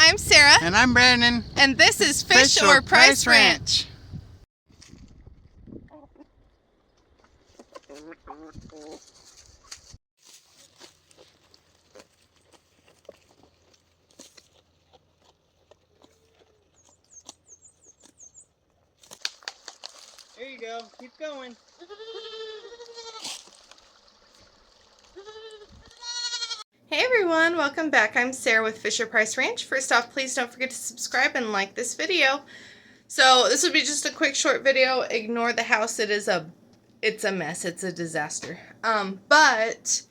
I'm Sarah. And I'm Brandon. And this is Fish or Price Ranch. There you go. Keep going. Hey everyone, welcome back. I'm Sarah with Fish or Price Ranch. First off, please don't forget to subscribe and like this video. So this will be just a quick short video. Ignore the house. It's a mess. It's a disaster. But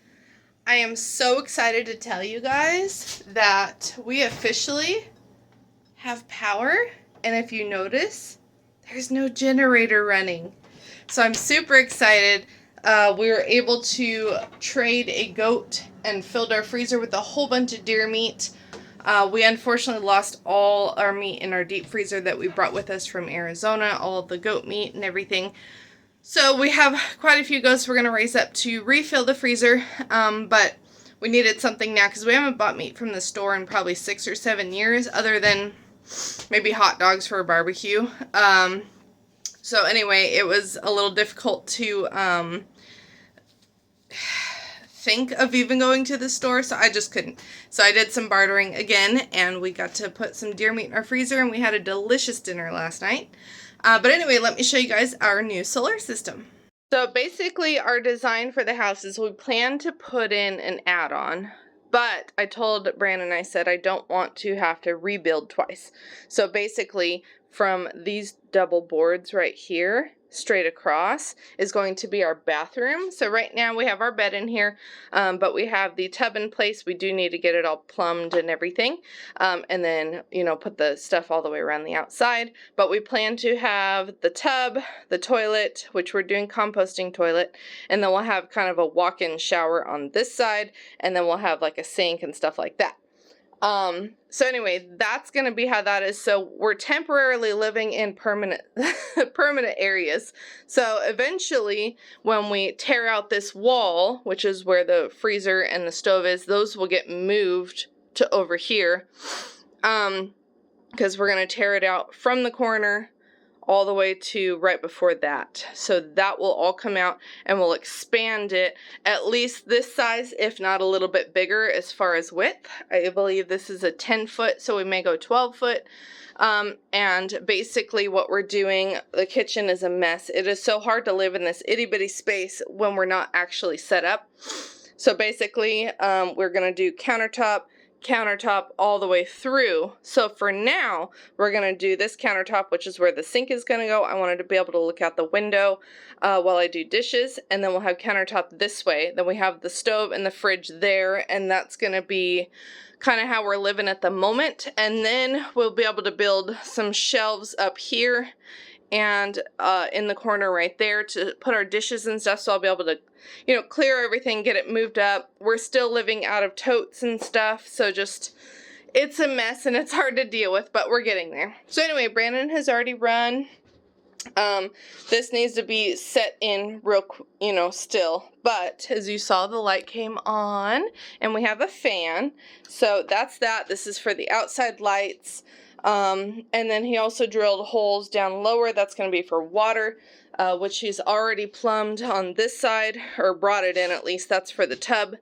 I am so excited to tell you guys that we officially have power. And if you notice, there's no generator running. So I'm super excited. We were able to trade a goat and filled our freezer with a whole bunch of deer meat. We unfortunately lost all our meat in our deep freezer that we brought with us from Arizona, all of the goat meat and everything. So we have quite a few goats we're going to raise up to refill the freezer, but we needed something now because we haven't bought meat from the store in probably 6 or 7 years, other than maybe hot dogs for a barbecue. So anyway, it was a little difficult to think of even going to the store, so I just couldn't. So I did some bartering again, and we got to put some deer meat in our freezer, and we had a delicious dinner last night. But anyway, let me show you guys our new solar system. So basically our design for the house is we plan to put in an add-on, but I told Brandon, I said I don't want to have to rebuild twice. So basically from these double boards right here straight across is going to be our bathroom. So right now we have our bed in here, but we have the tub in place. We do need to get it all plumbed and everything, and then, you know, put the stuff all the way around the outside. But we plan to have the tub, the toilet, which we're doing composting toilet, and then we'll have kind of a walk-in shower on this side, and then we'll have like a sink and stuff like that. So anyway, that's going to be how that is. So we're temporarily living in permanent areas. So eventually when we tear out this wall, which is where the freezer and the stove is, those will get moved to over here. Because we're going to tear it out from the corner all the way to right before that. So that will all come out and we'll expand it at least this size, if not a little bit bigger as far as width. I believe this is a 10 foot, so we may go 12 foot. And basically what we're doing, the kitchen is a mess. It is so hard to live in this itty bitty space when we're not actually set up. So basically, we're gonna do countertop all the way through. So for now, we're going to do this countertop, which is where the sink is going to go. I wanted to be able to look out the window while I do dishes, and then we'll have countertop this way. Then we have the stove and the fridge there, and that's going to be kind of how we're living at the moment. And then we'll be able to build some shelves up here and in the corner right there to put our dishes and stuff, so I'll be able to, you know, clear everything, get it moved up. We're still living out of totes and stuff, so just, it's a mess and it's hard to deal with, but we're getting there. So anyway, Brandon has already run. This needs to be set in real, you know, still, but as you saw, the light came on and we have a fan. So that's that. This is for the outside lights. And then he also drilled holes down lower. That's going to be for water, which he's already plumbed on this side, or brought it in at least. That's for the tub.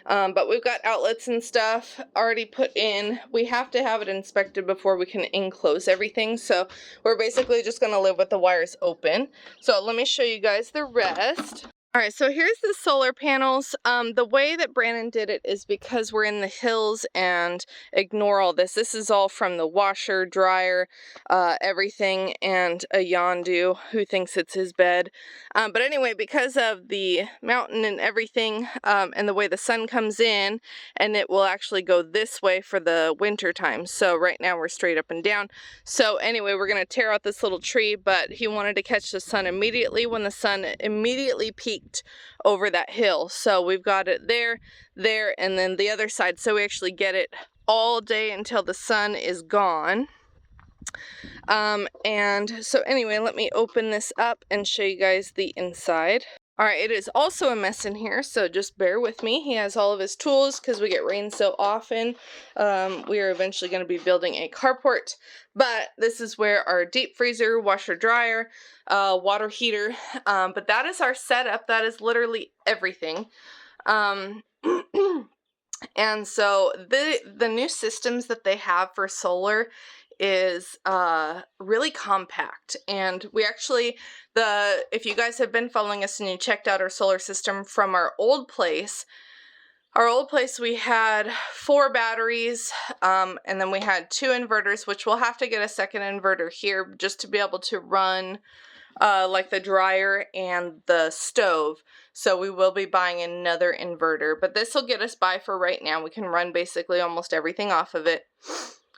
But we've got outlets and stuff already put in. We have to have it inspected before we can enclose everything. So we're basically just going to live with the wires open. So let me show you guys the rest. Alright, so here's the solar panels. The way that Brandon did it is because we're in the hills, and ignore all this. This is all from the washer, dryer, everything, and a yondu who thinks it's his bed. But anyway, because of the mountain and everything, and the way the sun comes in, and it will actually go this way for the winter time. So right now we're straight up and down. So anyway, we're going to tear out this little tree, but he wanted to catch the sun immediately when the sun immediately peaked over that hill. So we've got it there, and then the other side. So we actually get it all day until the sun is gone. And so anyway, let me open this up and show you guys the inside. All right, it is also a mess in here, so just bear with me. He has all of his tools because we get rain so often. We are eventually going to be building a carport, but this is where our deep freezer, washer dryer, water heater, but that is our setup. That is literally everything. And so the new systems that they have for solar is really compact, and we actually, if you guys have been following us and you checked out our solar system from our old place we had 4 batteries, and then we had 2 inverters, which we'll have to get a second inverter here just to be able to run like the dryer and the stove. So we will be buying another inverter, but this will get us by for right now. We can run basically almost everything off of it.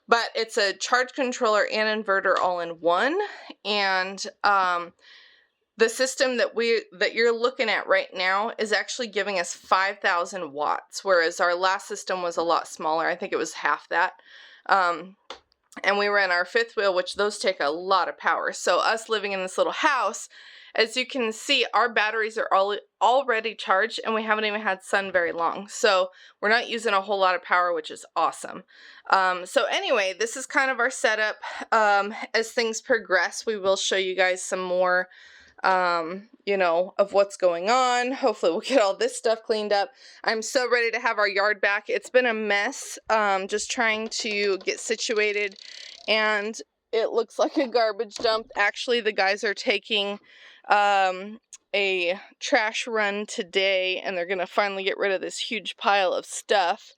But it's a charge controller and inverter all in one, and the system that you're looking at right now is actually giving us 5,000 watts, whereas our last system was a lot smaller. I think it was half that. And we ran our 5th wheel, which those take a lot of power. So us living in this little house, as you can see, our batteries are already charged, and we haven't even had sun very long. So we're not using a whole lot of power, which is awesome. So anyway, this is kind of our setup. As things progress, we will show you guys some more you know, of what's going on. Hopefully we'll get all this stuff cleaned up. I'm so ready to have our yard back. It's been a mess, just trying to get situated, and it looks like a garbage dump. Actually, the guys are taking a trash run today, and they're gonna finally get rid of this huge pile of stuff.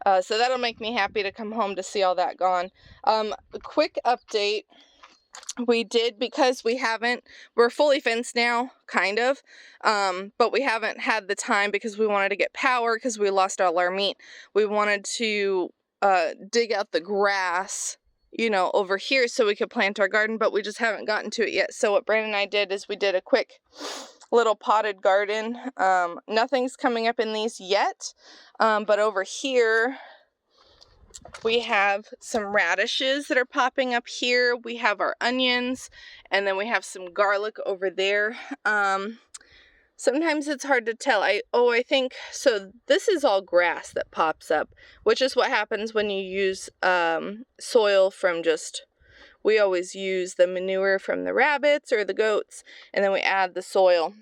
So that'll make me happy to come home to see all that gone. A quick update. We did, because we're fully fenced now, kind of, but we haven't had the time because we wanted to get power because we lost all our meat. We wanted to dig out the grass, you know, over here so we could plant our garden, but we just haven't gotten to it yet. So what Brandon and I did is we did a quick little potted garden. Nothing's coming up in these yet, but over here we have some radishes that are popping up here. We have our onions, and then we have some garlic over there. Sometimes it's hard to tell. I think, so this is all grass that pops up, which is what happens when you use soil from we always use the manure from the rabbits or the goats, and then we add the soil.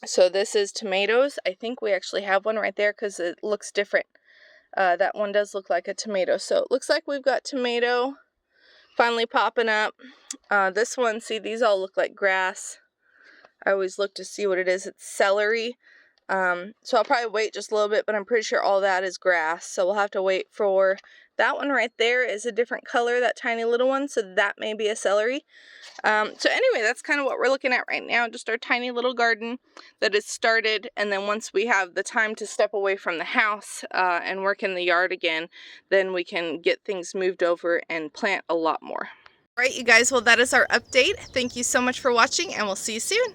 So this is tomatoes. I think we actually have one right there because it looks different. That one does look like a tomato. So it looks like we've got tomato finally popping up. This one, see, these all look like grass. I always look to see what it is. It's celery. So I'll probably wait just a little bit, but I'm pretty sure all that is grass. So we'll have to wait for that one right there is a different color, that tiny little one. So that may be a celery. So anyway, that's kind of what we're looking at right now, just our tiny little garden that is started, and then once we have the time to step away from the house and work in the yard again, then we can get things moved over and plant a lot more. All right, you guys, well, that is our update. Thank you so much for watching, and we'll see you soon.